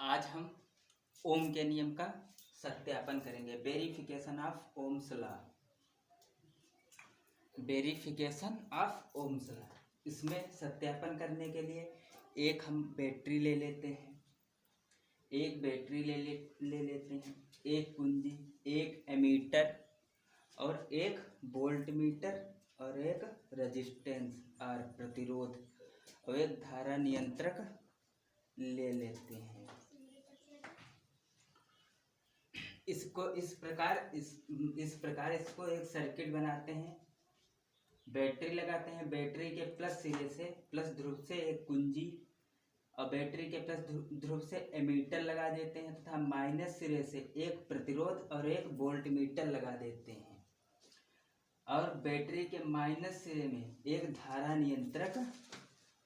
आज हम ओम के नियम का सत्यापन करेंगे। Verification of Ohm's law. Verification of Ohm's law. इसमें सत्यापन करने के लिए एक हम बैटरी ले लेते हैं, एक बैटरी ले लेते हैं, एक कुंजी, एक एमीटर और एक वोल्ट मीटर और एक रेजिस्टेंस और प्रतिरोध और एक धारा नियंत्रक ले लेते हैं। इसको इस प्रकार इसको एक सर्किट बनाते हैं। बैटरी लगाते हैं, बैटरी के प्लस सिरे से, प्लस ध्रुव से एक कुंजी और बैटरी के प्लस ध्रुव से एमीटर लगा देते हैं तथा माइनस सिरे से एक प्रतिरोध और एक वोल्ट मीटर लगा देते हैं और बैटरी के माइनस सिरे में एक धारा नियंत्रक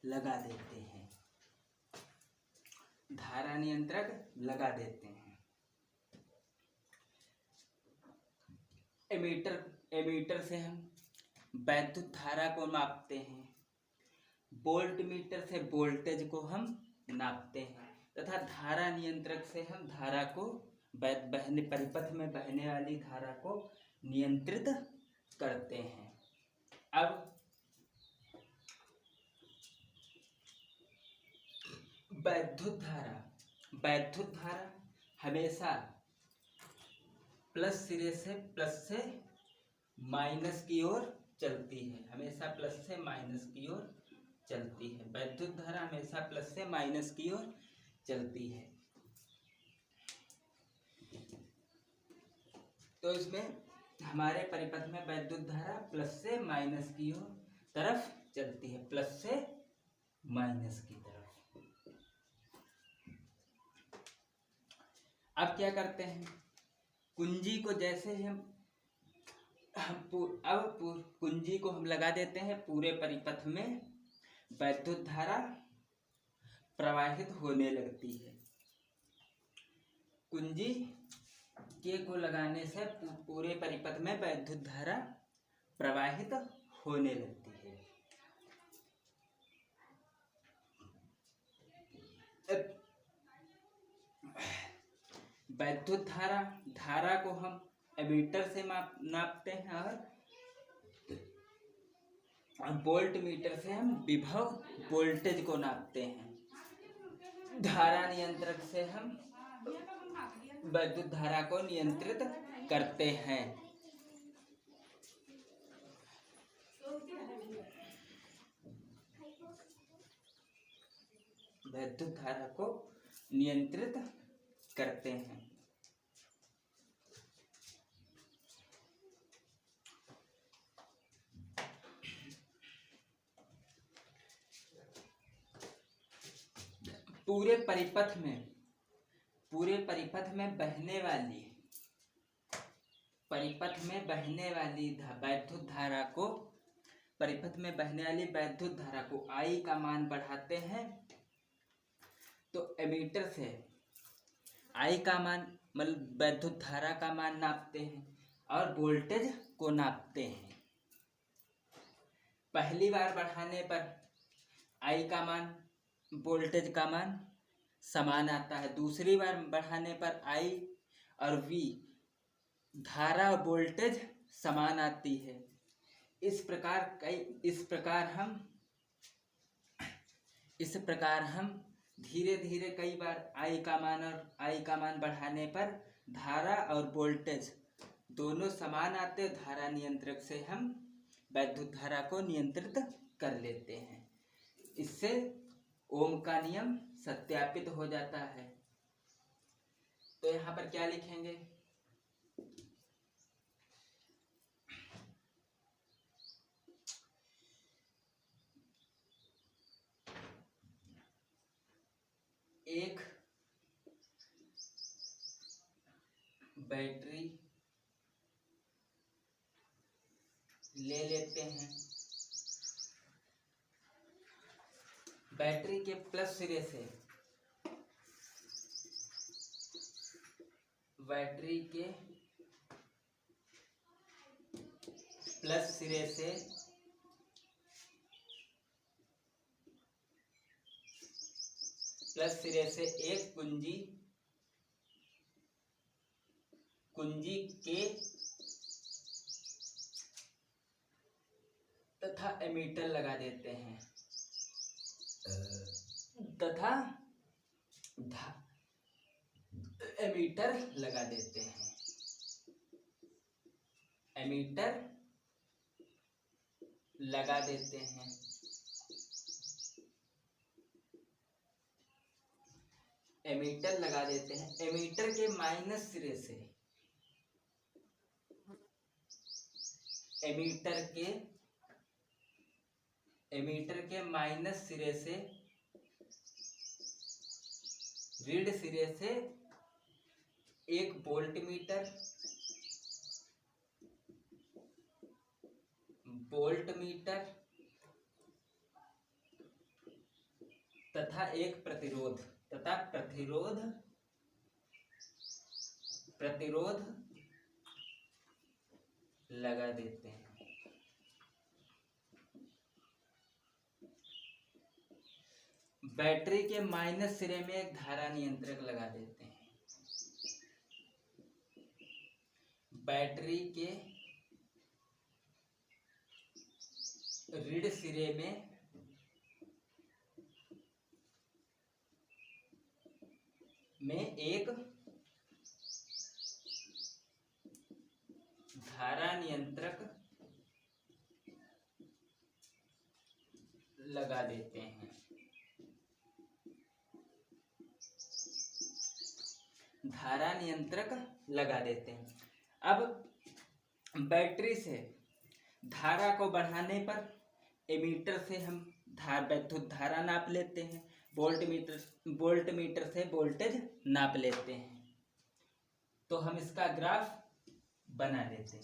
लगा देते हैं। धारा नियंत्रक लगा देते हैं। एमीटर से हम वैद्युत धारा को मापते हैं, वोल्ट मीटर से वोल्टेज को हम नापते हैं तथा धारा नियंत्रक से हम धारा को परिपथ में बहने वाली धारा को नियंत्रित करते हैं। अब वैद्युत धारा हमेशा प्लस सिरे से प्लस से माइनस की ओर चलती है, हमेशा प्लस से माइनस की ओर चलती है। वैद्युत धारा हमेशा प्लस से माइनस की ओर चलती है। तो इसमें हमारे परिपथ में वैद्युत धारा प्लस से माइनस की ओर तरफ चलती है, प्लस से माइनस की तरफ। अब क्या करते हैं, कुंजी को जैसे ही कुंजी को हम लगा देते हैं, पूरे परिपथ में वैद्युत धारा प्रवाहित होने लगती है। कुंजी के को लगाने से पूरे परिपथ में वैद्युत धारा प्रवाहित होने लगती है। वैद्युत धारा को हम एमीटर से नापते हैं और वोल्ट मीटर से हम विभव वोल्टेज को नापते हैं। धारा नियंत्रक से हम वैद्युत धारा को नियंत्रित करते हैं। वैद्युत धारा को नियंत्रित करते हैं। पूरे परिपथ में बहने वाली वैद्युत धारा को I का मान बढ़ाते हैं तो एमीटर से I का मान मतलब वैद्युत धारा का मान नापते हैं और वोल्टेज को नापते हैं। पहली बार बढ़ाने पर I का मान वोल्टेज का मान समान आता है, दूसरी बार बढ़ाने पर I और V धारा वोल्टेज समान आती है। इस प्रकार हम धीरे धीरे कई बार I का मान बढ़ाने पर धारा और वोल्टेज दोनों समान आते, धारा नियंत्रक से हम वैद्युत धारा को नियंत्रित कर लेते हैं। इससे ओम का नियम सत्यापित हो जाता है। तो यहाँ पर क्या लिखेंगे, एक बैटरी ले लेते हैं, बैटरी के प्लस सिरे से प्लस सिरे से एक कुंजी के तथा एमीटर लगा देते हैं तथा एमीटर लगा देते हैं। एमीटर लगा देते हैं। एमीटर लगा देते हैं। एमीटर के माइनस सिरे से एमीटर के माइनस सिरे से रीड सिरे से एक वोल्टमीटर तथा एक प्रतिरोध लगा देते हैं। बैटरी के माइनस सिरे में एक धारा नियंत्रक लगा देते हैं। बैटरी के रीड सिरे में एक धारा नियंत्रक लगा देते हैं। धारा नियंत्रक लगा देते हैं। अब बैटरी से धारा को बढ़ाने पर एमीटर से हम विद्युत धारा नाप लेते हैं। वोल्टमीटर से वोल्टेज नाप लेते हैं। तो हम इसका ग्राफ बना लेते हैं।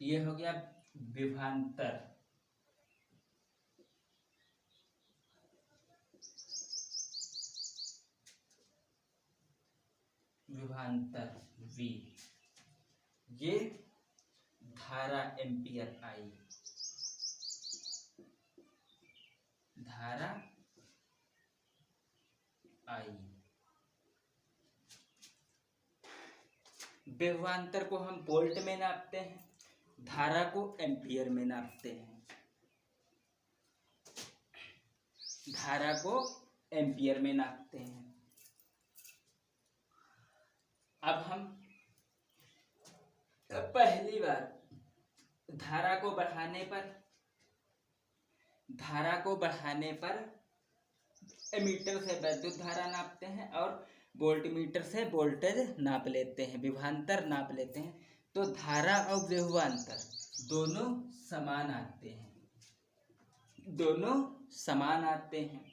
ये हो गया विभवांतर। V, ये धारा एम्पियर आई। विभवांतर को हम वोल्ट में नापते हैं, धारा को एम्पियर में नापते हैं। अब हम पहली बार धारा को बढ़ाने पर एमीटर से विद्युत धारा नापते हैं और वोल्टमीटर से वोल्टेज नाप लेते हैं, विभवांतर नाप लेते हैं। तो धारा और विभवांतर दोनों समान आते हैं।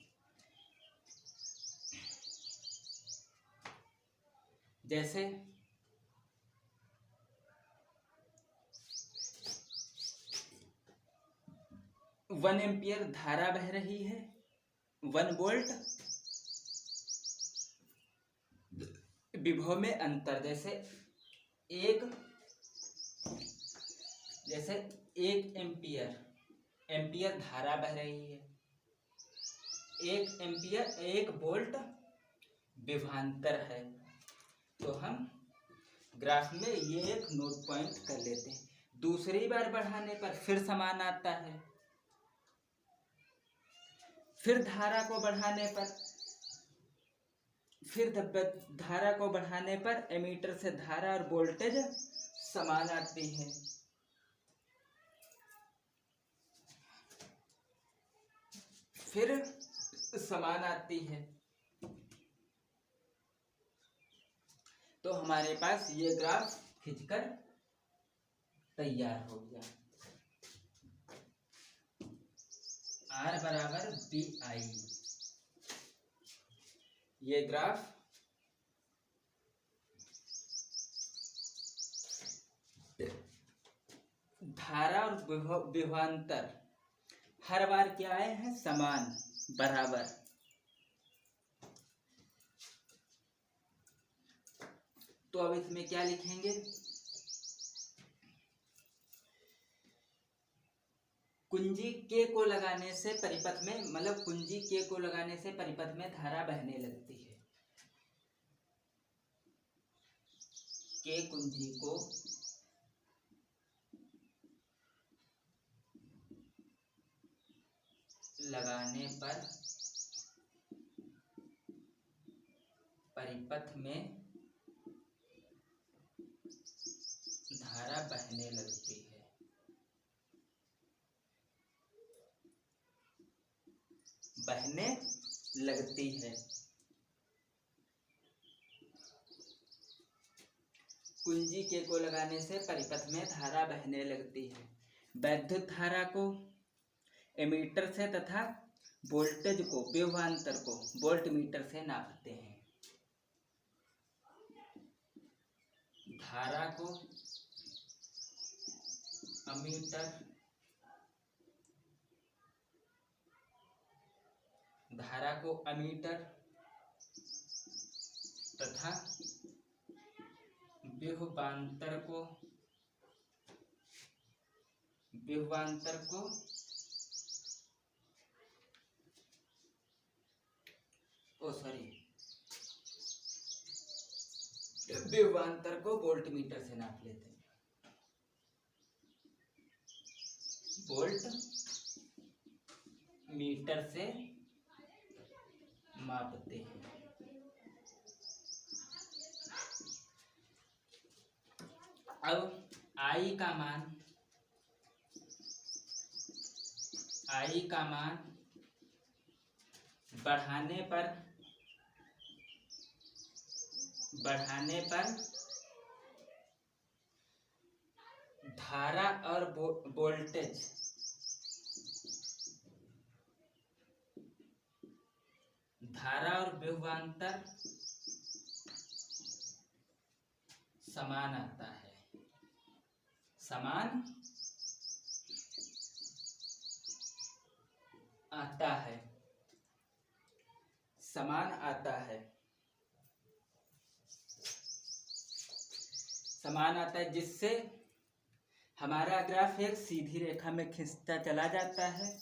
जैसे 1 एम्पियर धारा बह रही है, 1 वोल्ट विभव में अंतर। जैसे एक एम्पियर धारा बह रही है, 1 एम्पियर 1 वोल्ट विभवांतर है। तो हम ग्राफ में ये एक नोट पॉइंट कर लेते हैं। दूसरी बार बढ़ाने पर फिर समान आता है। फिर धारा को बढ़ाने पर एमीटर से धारा और वोल्टेज समान आती है। तो हमारे पास ये ग्राफ खींचकर तैयार हो गया। R बराबर BI। ये ग्राफ धारा और विभवांतर हर बार क्या आए हैं? समान, बराबर। तो अब इसमें क्या लिखेंगे? कुंजी के को लगाने से परिपथ में, मतलब कुंजी के को लगाने से परिपथ में धारा बहने लगती है। के कुंजी को लगाने पर परिपथ में धारा बहने लगती है। बहने लगती है। कुंजी के को लगाने से परिपथ में धारा बहने लगती है। वैद्युत धारा को एमीटर से तथा वोल्टेज को, विभवांतर को वोल्टमीटर से नापते हैं। धारा को अमीटर, धारा को अमीटर तथा विभवांतर को विभवांतर को वोल्टमीटर से नाप लेते हैं। वोल्ट मीटर से मापते हैं। अब I का मान बढ़ाने पर धारा और वोल्टेज धारा और विभवांतर समान आता है। समान आता है, जिससे हमारा ग्राफ एक सीधी रेखा में खिंचता चला जाता है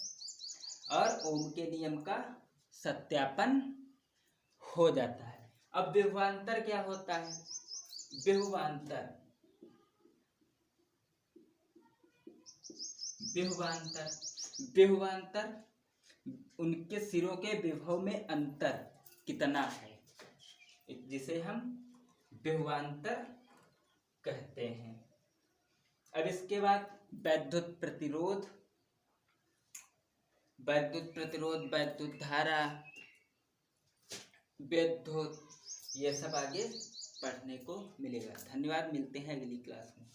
और ओम के नियम का सत्यापन हो जाता है। अब विभवांतर क्या होता है? विभवांतर उनके सिरों के विभव में अंतर कितना है, जिसे हम विभवांतर कहते हैं। अब इसके बाद वैद्युत प्रतिरोध, वैद्युत धारा, विद्युत, ये सब आगे पढ़ने को मिलेगा। धन्यवाद, मिलते हैं अगली क्लास में।